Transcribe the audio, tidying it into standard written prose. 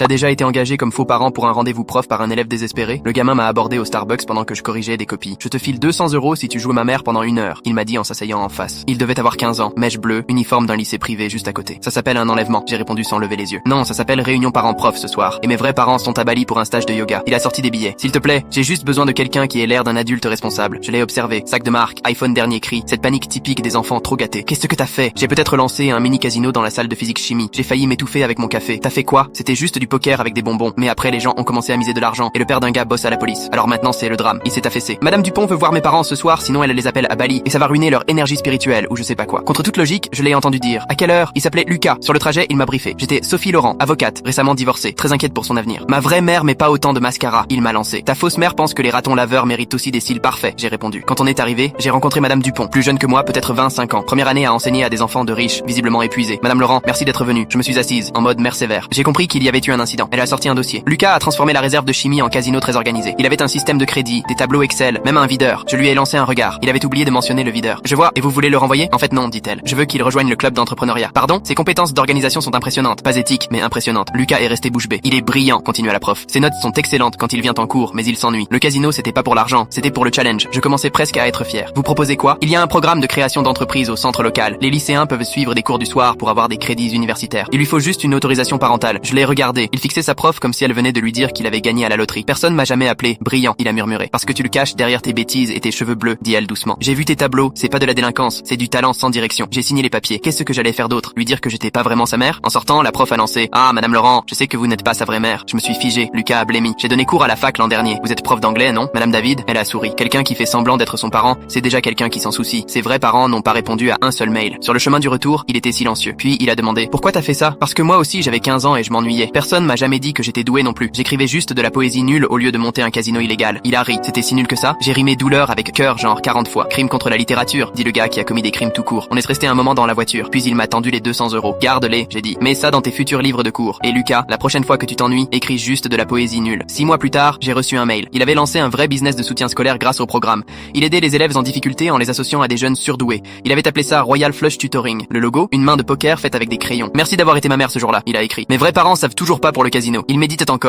T'as déjà été engagé comme faux parent pour un rendez-vous prof par un élève désespéré? Le gamin m'a abordé au Starbucks pendant que je corrigeais des copies. Je te file 200 € si tu joues ma mère pendant 1 heure, il m'a dit en s'asseyant en face. Il devait avoir 15 ans, mèche bleue, uniforme d'un lycée privé juste à côté. Ça s'appelle un enlèvement, j'ai répondu sans lever les yeux. Non, ça s'appelle réunion parents-prof ce soir, et mes vrais parents sont à Bali pour un stage de yoga. Il a sorti des billets. S'il te plaît, j'ai juste besoin de quelqu'un qui ait l'air d'un adulte responsable. Je l'ai observé, sac de marque, iPhone dernier cri, cette panique typique des enfants trop gâtés. Qu'est-ce que t'as fait? J'ai peut-être lancé un mini casino dans la salle de physique-chimie. J'ai failli m'étouffer avec mon café. T'as fait quoi? C'était juste du poker avec des bonbons, mais après les gens ont commencé à miser de l'argent, et le père d'un gars bosse à la police. Alors maintenant c'est le drame, il s'est affaissé. Madame Dupont veut voir mes parents ce soir, sinon elle les appelle à Bali, et ça va ruiner leur énergie spirituelle, ou je sais pas quoi. Contre toute logique, je l'ai entendu dire. À quelle heure? Il s'appelait Lucas. Sur le trajet, il m'a briefé. J'étais Sophie Laurent, avocate, récemment divorcée, très inquiète pour son avenir. Ma vraie mère met pas autant de mascara, il m'a lancé. Ta fausse mère pense que les ratons laveurs méritent aussi des cils parfaits, j'ai répondu. Quand on est arrivé, j'ai rencontré Madame Dupont, plus jeune que moi, peut-être 25 ans. Première année à enseigner à des enfants de riches, visiblement épuisés. Madame Laurent, merci d'être venue. Je me suis assise, en mode mère sévère. J'ai compris qu'il y avait eu un incident. Elle a sorti un dossier. Lucas a transformé la réserve de chimie en casino très organisé. Il avait un système de crédit, des tableaux Excel, même un videur. Je lui ai lancé un regard. Il avait oublié de mentionner le videur. Je vois, et vous voulez le renvoyer? En fait non, dit-elle. Je veux qu'il rejoigne le club d'entrepreneuriat. Pardon? Ses compétences d'organisation sont impressionnantes. Pas éthiques, mais impressionnantes. Lucas est resté bouche bée. Il est brillant, continua la prof. Ses notes sont excellentes quand il vient en cours, mais il s'ennuie. Le casino, c'était pas pour l'argent, c'était pour le challenge. Je commençais presque à être fier. Vous proposez quoi? Il y a un programme de création d'entreprise au centre local. Les lycéens peuvent suivre des cours du soir pour avoir des crédits universitaires. Il lui faut juste une autorisation parentale. Je l'ai regardé. Il fixait sa prof comme si elle venait de lui dire qu'il avait gagné à la loterie. Personne m'a jamais appelé brillant, il a murmuré. Parce que tu le caches derrière tes bêtises et tes cheveux bleus, dit-elle doucement. J'ai vu tes tableaux, c'est pas de la délinquance, c'est du talent sans direction. J'ai signé les papiers. Qu'est-ce que j'allais faire d'autre? Lui dire que j'étais pas vraiment sa mère? En sortant, la prof a lancé: Ah, Madame Laurent, je sais que vous n'êtes pas sa vraie mère. Je me suis figé. Lucas a blêmi. J'ai donné cours à la fac l'an dernier. Vous êtes prof d'anglais, non? Madame David, elle a souri. Quelqu'un qui fait semblant d'être son parent, c'est déjà quelqu'un qui s'en soucie. Ses vrais parents n'ont pas répondu à un seul mail. Sur le chemin du retour, il était silencieux. Puis il a demandé: Pourquoi t'as fait ça? Parce que moi aussi j'avais 15 ans et je m'ennuyais. Personne m'a jamais dit que j'étais doué non plus. J'écrivais juste de la poésie nulle au lieu de monter un casino illégal. Il a ri. C'était si nul que ça? J'ai rimé douleur avec cœur genre 40 fois. Crime contre la littérature, dit le gars qui a commis des crimes tout court. On est resté un moment dans la voiture, puis il m'a tendu les 200 €. Garde-les, j'ai dit. Mets ça dans tes futurs livres de cours. Et Lucas, la prochaine fois que tu t'ennuies, écris juste de la poésie nulle. 6 mois plus tard, j'ai reçu un mail. Il avait lancé un vrai business de soutien scolaire grâce au programme. Il aidait les élèves en difficulté en les associant à des jeunes surdoués. Il avait appelé ça Royal Flush Tutoring. Le logo, une main de poker faite avec des crayons. Merci d'avoir été ma mère ce jour-là, il a écrit. Mes vrais parents savent toujours pas pour le casino. Ils méditent encore.